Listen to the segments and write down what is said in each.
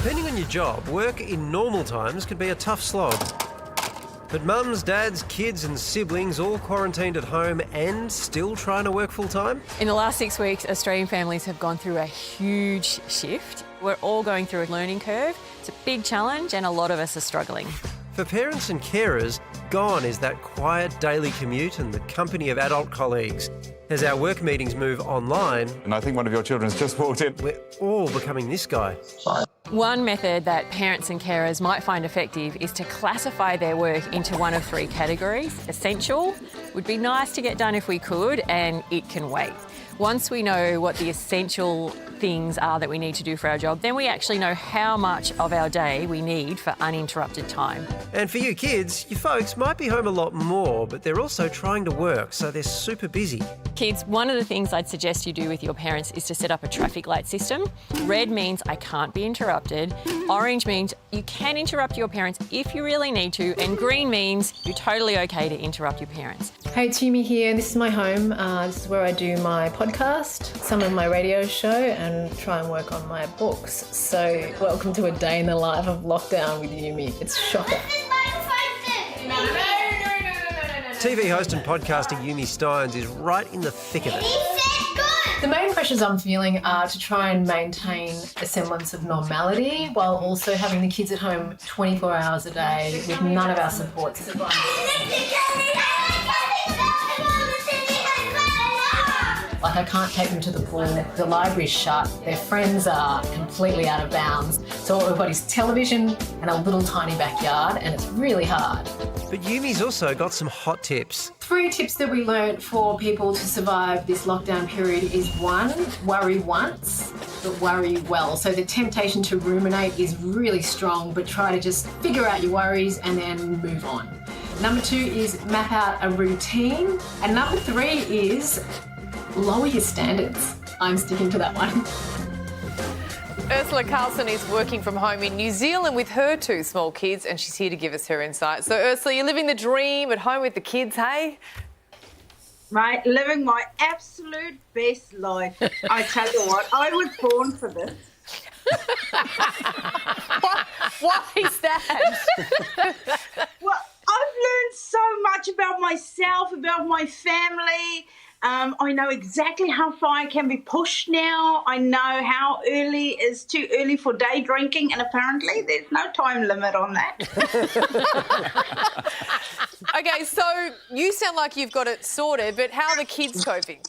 Depending on your job, work in normal times can be a tough slog. But mums, dads, kids and siblings all quarantined at home and still trying to work full-time? In the last 6 weeks, Australian families have gone through a huge shift. We're all going through a learning curve. It's a big challenge and a lot of us are struggling. For parents and carers, gone is that quiet daily commute and the company of adult colleagues. As our work meetings move online... And I think one of your children's just walked in. We're all becoming this guy. One method that parents and carers might find effective is to classify their work into one of 3 categories. Essential would be nice to get done if we could, and it can wait. Once we know what the essential things are that we need to do for our job, then we actually know how much of our day we need for uninterrupted time. And for you kids, your folks might be home a lot more, but they're also trying to work, so they're super busy. Kids, one of the things I'd suggest you do with your parents is to set up a traffic light system. Red means I can't be interrupted. Orange means you can interrupt your parents if you really need to. And green means you're totally okay to interrupt your parents. Hey, it's Yumi here. This is my home. This is where I do my podcast, some of my radio show, and try and work on my books. So welcome to a day in the life of lockdown with Yumi. It's shocking. TV host and podcaster Yumi Steins is right in the thick of it. The main pressures I'm feeling are to try and maintain a semblance of normality while also having the kids at home 24 hours a day with none of our supports. Like, I can't take them to the pool, the library's shut, their friends are completely out of bounds. So everybody's television and a little tiny backyard, and it's really hard. But Yumi's also got some hot tips. 3 tips that we learnt for people to survive this lockdown period is 1, worry once, but worry well. So the temptation to ruminate is really strong, but try to just figure out your worries and then move on. Number 2 is map out a routine. And number 3 is lower your standards. I'm sticking to that one. Ursula Carlson is working from home in New Zealand with her 2 small kids, and she's here to give us her insight. So, Ursula, you're living the dream at home with the kids, hey? Right, living my absolute best life. I tell you what, I was born for this. Why is that? Well, I've learned so much about myself, about my family. I know exactly how far I can be pushed now. I know how early is too early for day drinking, and apparently there's no time limit on that. OK, so you sound like you've got it sorted, but how are the kids coping?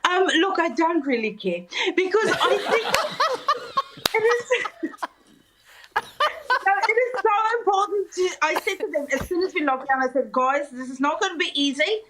Look, I don't really care because I think it is so important I said to them as soon as we locked down, I said, guys, this is not going to be easy.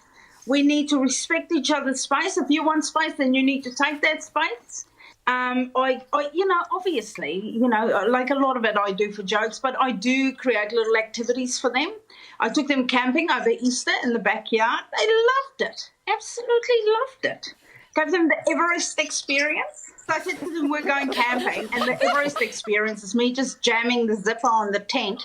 We need to respect each other's space. If you want space, then you need to take that space. Obviously, like a lot of it I do for jokes, but I do create little activities for them. I took them camping over Easter in the backyard. They loved it, absolutely loved it. Gave them the Everest experience. So I said to them, we're going camping, and the Everest experience is me just jamming the zipper on the tent.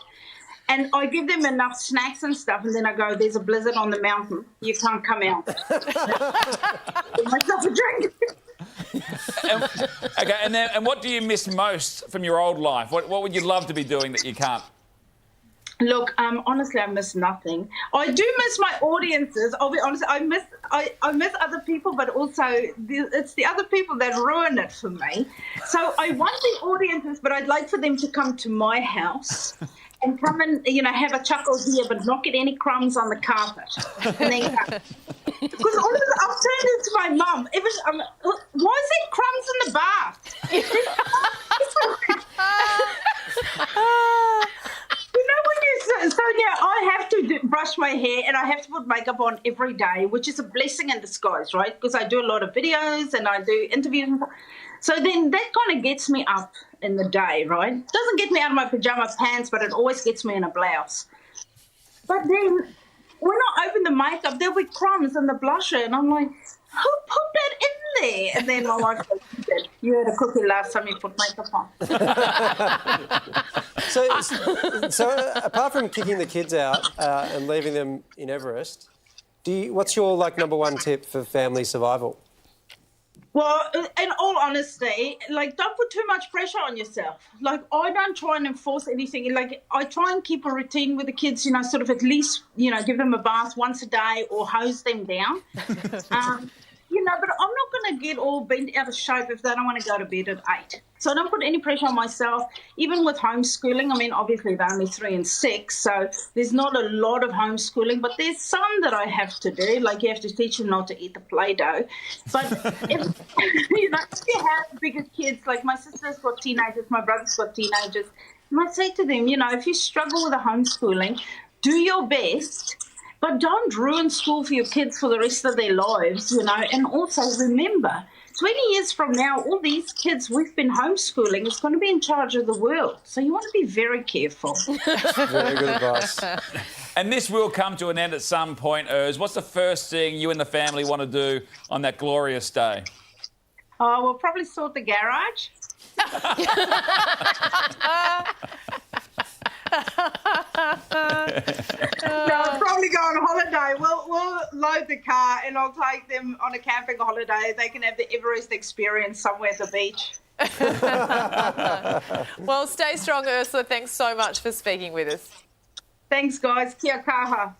And I give them enough snacks and stuff, and then I go, there's a blizzard on the mountain. You can't come out. Give myself a drink. OK, and what do you miss most from your old life? What would you love to be doing that you can't? Look, honestly, I miss nothing. I do miss my audiences. I'll be honest, I miss other people, but also it's the other people that ruin it for me. So I want the audiences, but I'd like for them to come to my house and come and, have a chuckle here, but not get any crumbs on the carpet. And then go. Because I've turned into my mum. Why is there crumbs in the bath? So now I have to brush my hair and I have to put makeup on every day, which is a blessing in disguise, right? Because I do a lot of videos and I do interviews. So then that kind of gets me up in the day, right? Doesn't get me out of my pajama pants, but it always gets me in a blouse. But then when I open the makeup, there'll be crumbs in the blusher, and I'm like, who put that in there? And then my wife goes, you had a cookie last time you put makeup on. So apart from kicking the kids out and leaving them in Everest, what's your number 1 tip for family survival? Well, in all honesty, like, don't put too much pressure on yourself. Like, I don't try and enforce anything. Like, I try and keep a routine with the kids, sort of at least, give them a bath once a day or hose them down. But I'm not going to get all bent out of shape if they don't want to go to bed at 8. So I don't put any pressure on myself, even with homeschooling. I mean, obviously they're only 3 and 6, so there's not a lot of homeschooling, but there's some that I have to do, like you have to teach them not to eat the Play-Doh. But, if you have bigger kids, like my sister's got teenagers, my brother's got teenagers, and I say to them, if you struggle with the homeschooling, do your best. But don't ruin school for your kids for the rest of their lives, and also remember, 20 years from now, all these kids we've been homeschooling is going to be in charge of the world. So you want to be very careful. Very good advice. And this will come to an end at some point, Urs. What's the first thing you and the family want to do on that glorious day? Oh, we'll probably sort the garage. No, probably go on holiday. We'll load the car and I'll take them on a camping holiday. They can have the Everest experience somewhere at the beach. Well, stay strong, Ursula. Thanks so much for speaking with us. Thanks, guys. Kia kaha.